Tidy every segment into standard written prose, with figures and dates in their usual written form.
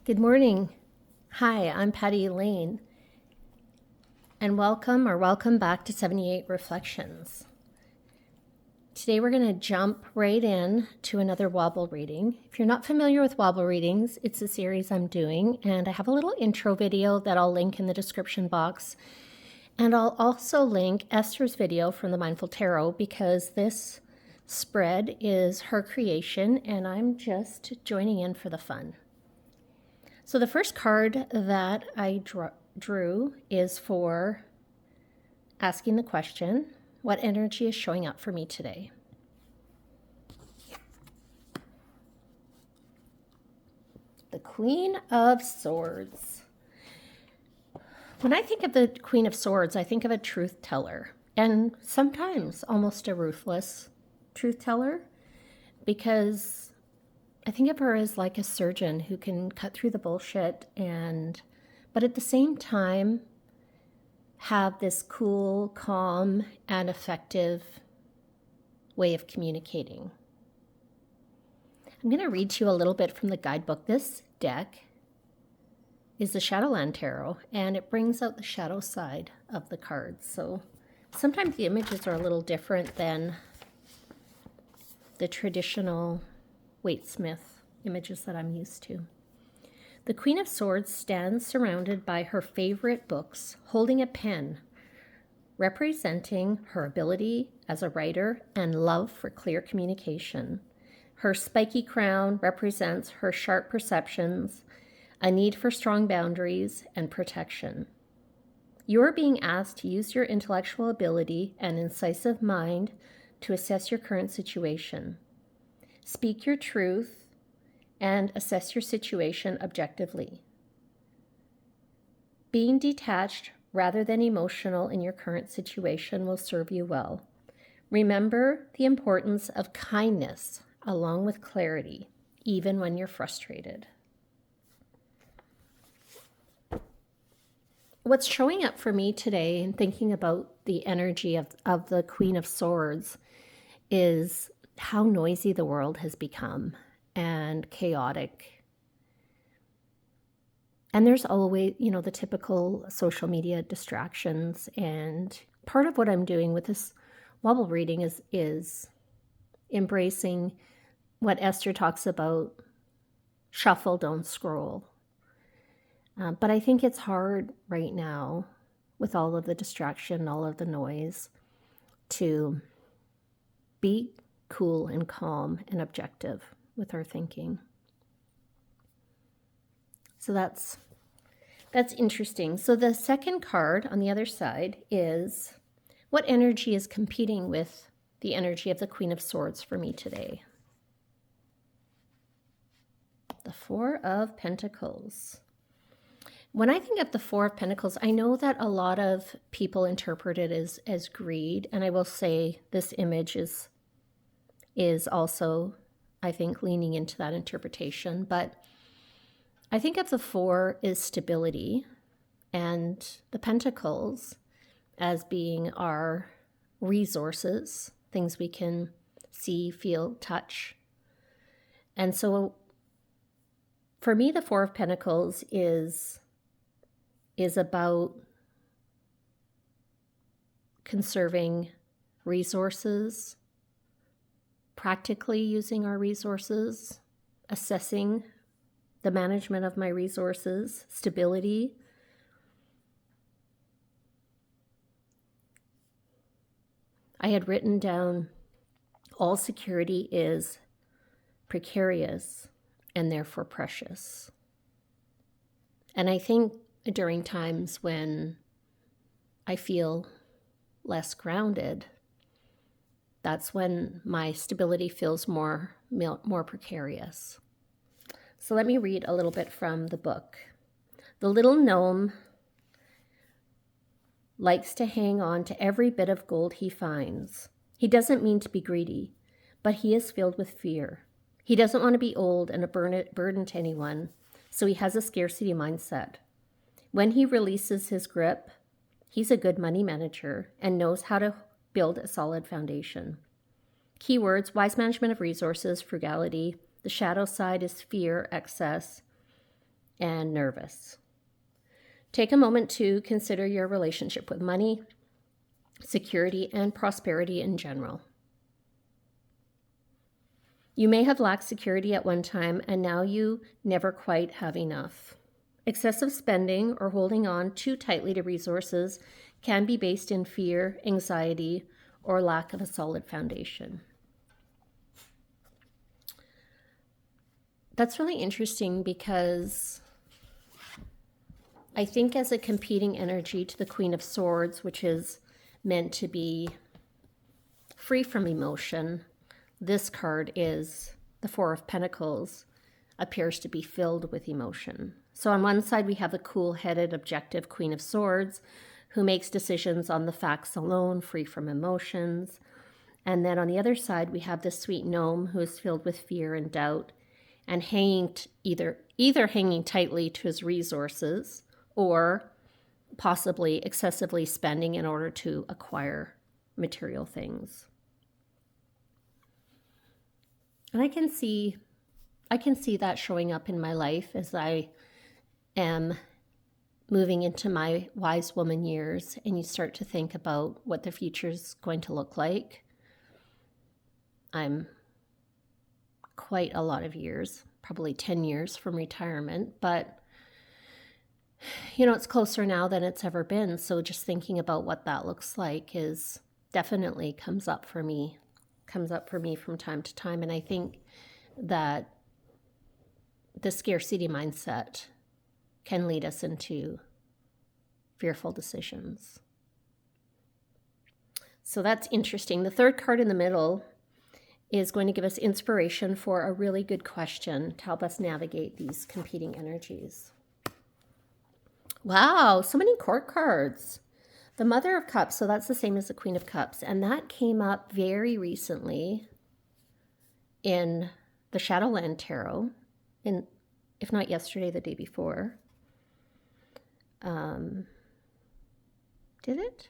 Good morning. Hi, I'm Patty Elaine, and welcome back to 78 Reflections. Today we're going to jump right in to another Wobble reading. If you're not familiar with Wobble readings, it's a series I'm doing, and I have a little intro video that I'll link in the description box. And I'll also link Esther's video from the Mindful Tarot because this spread is her creation, and I'm just joining in for the fun. So the first card that I drew is for asking the question, what energy is showing up for me today? The Queen of Swords. When I think of the Queen of Swords, I think of a truth teller, and sometimes almost a ruthless truth teller, because I think of her as like a surgeon who can cut through the bullshit but at the same time have this cool, calm, and effective way of communicating. I'm going to read to you a little bit from the guidebook. This deck is the Shadowland Tarot, and it brings out the shadow side of the cards. So sometimes the images are a little different than the traditional Waite-Smith images that I'm used to. The Queen of Swords stands surrounded by her favorite books, holding a pen, representing her ability as a writer and love for clear communication. Her spiky crown represents her sharp perceptions, a need for strong boundaries and protection. You are being asked to use your intellectual ability and incisive mind to assess your current situation. Speak your truth and assess your situation objectively. Being detached rather than emotional in your current situation will serve you well. Remember the importance of kindness along with clarity, even when you're frustrated. What's showing up for me today in thinking about the energy of the Queen of Swords is how noisy the world has become and chaotic. And there's always, the typical social media distractions. And part of what I'm doing with this Wobble reading is embracing what Esther talks about, shuffle, don't scroll. But I think it's hard right now with all of the distraction, all of the noise, to be cool and calm and objective with our thinking. So that's interesting. So the second card on the other side is what energy is competing with the energy of the Queen of Swords for me today? The Four of Pentacles. When I think of the Four of Pentacles, I know that a lot of people interpret it as greed, and I will say this image is also, I think, leaning into that interpretation. But I think of the Four as stability and the Pentacles as being our resources, things we can see, feel, touch. And so for me, the Four of Pentacles is about conserving resources, practically using our resources, assessing the management of my resources, stability. I had written down all security is precarious and therefore precious. And I think during times when I feel less grounded, that's when my stability feels more precarious. So let me read a little bit from the book. The little gnome likes to hang on to every bit of gold he finds. He doesn't mean to be greedy, but he is filled with fear. He doesn't want to be old and a burden to anyone, so he has a scarcity mindset. When he releases his grip, he's a good money manager and knows how to build a solid foundation. Keywords: wise management of resources, frugality. The shadow side is fear, excess, and nervous. Take a moment to consider your relationship with money, security, and prosperity in general. You may have lacked security at one time, and now you never quite have enough. Excessive spending or holding on too tightly to resources can be based in fear, anxiety, or lack of a solid foundation. That's really interesting because I think as a competing energy to the Queen of Swords, which is meant to be free from emotion, this card is the Four of Pentacles, appears to be filled with emotion. So on one side, we have the cool-headed, objective Queen of Swords, who makes decisions on the facts alone, free from emotions. And then on the other side, we have the sweet gnome, who is filled with fear and doubt, and either hanging tightly to his resources, or possibly excessively spending in order to acquire material things. And I can see that showing up in my life as I am moving into my wise woman years, and you start to think about what the future is going to look like. I'm quite a lot of years, probably 10 years from retirement, but it's closer now than it's ever been. So just thinking about what that looks like is definitely comes up for me from time to time. And I think that the scarcity mindset can lead us into fearful decisions. So that's interesting. The third card in the middle is going to give us inspiration for a really good question to help us navigate these competing energies. Wow, so many court cards. The Mother of Cups, so that's the same as the Queen of Cups, and that came up very recently in the Shadowland Tarot, if not yesterday, the day before. Did it?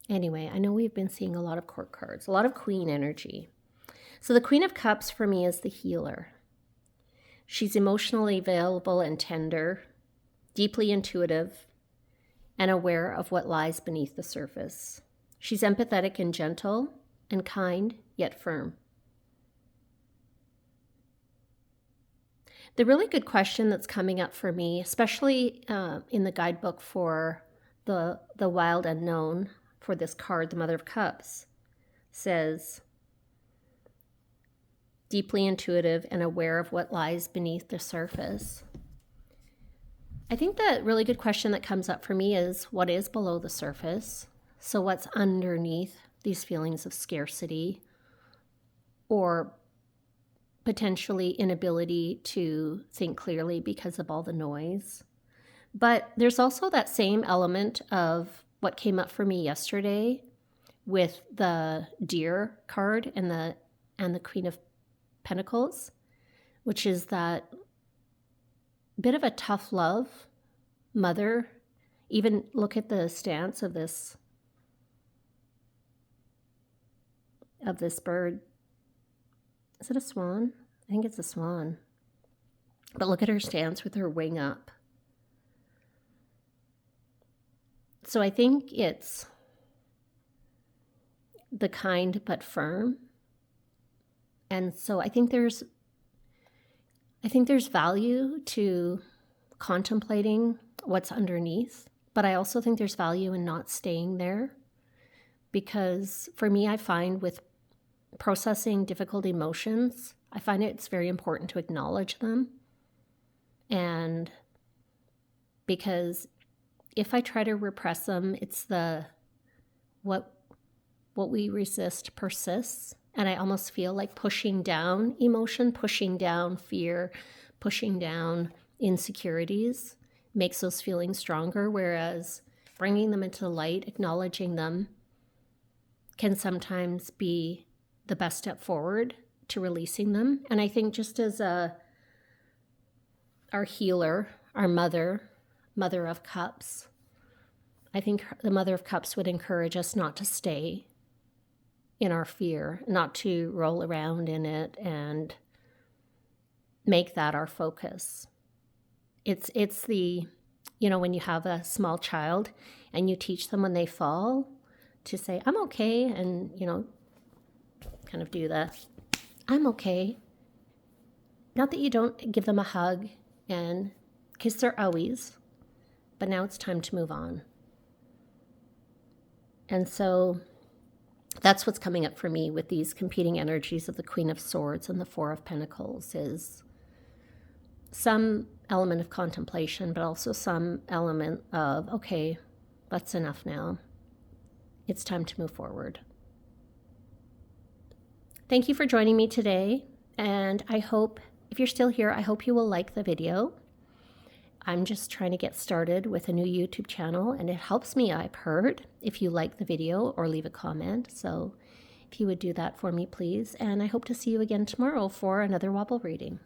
Anyway, I know we've been seeing a lot of court cards, a lot of Queen energy. So the Queen of Cups for me is the healer. She's emotionally available and tender, deeply intuitive, and aware of what lies beneath the surface. She's empathetic and gentle, and kind, yet firm. The really good question that's coming up for me, especially in the guidebook for the Wild Unknown, for this card, the Mother of Cups, says, deeply intuitive and aware of what lies beneath the surface. I think the really good question that comes up for me is what is below the surface? So what's underneath these feelings of scarcity or potentially inability to think clearly because of all the noise? But there's also that same element of what came up for me yesterday with the Deer card and the Queen of Pentacles, which is that bit of a tough love mother. Even look at the stance of this bird. Is it a swan? I think it's a swan. But look at her stance with her wing up. So I think it's the kind but firm. And so I think there's value to contemplating what's underneath, but I also think there's value in not staying there, because for me, I find with processing difficult emotions, I find it's very important to acknowledge them. And because if I try to repress them, it's what we resist persists. And I almost feel like pushing down emotion, pushing down fear, pushing down insecurities makes those feelings stronger, whereas bringing them into the light, acknowledging them, can sometimes be the best step forward to releasing them. And I think just as our healer, our mother of cups, I think the Mother of Cups would encourage us not to stay in our fear, not to roll around in it and make that our focus. It's the, you know, when you have a small child and you teach them when they fall to say, I'm okay, and, you know, kind of do the, I'm okay. Not that you don't give them a hug and kiss their owies, but now it's time to move on. And so that's what's coming up for me with these competing energies of the Queen of Swords and the Four of Pentacles, is some element of contemplation, but also some element of, okay, that's enough now. It's time to move forward. Thank you for joining me today. And I hope, if you're still here, I hope you will like the video. I'm just trying to get started with a new YouTube channel, and it helps me, I've heard, if you like the video or leave a comment. So if you would do that for me, please. And I hope to see you again tomorrow for another Wobble reading.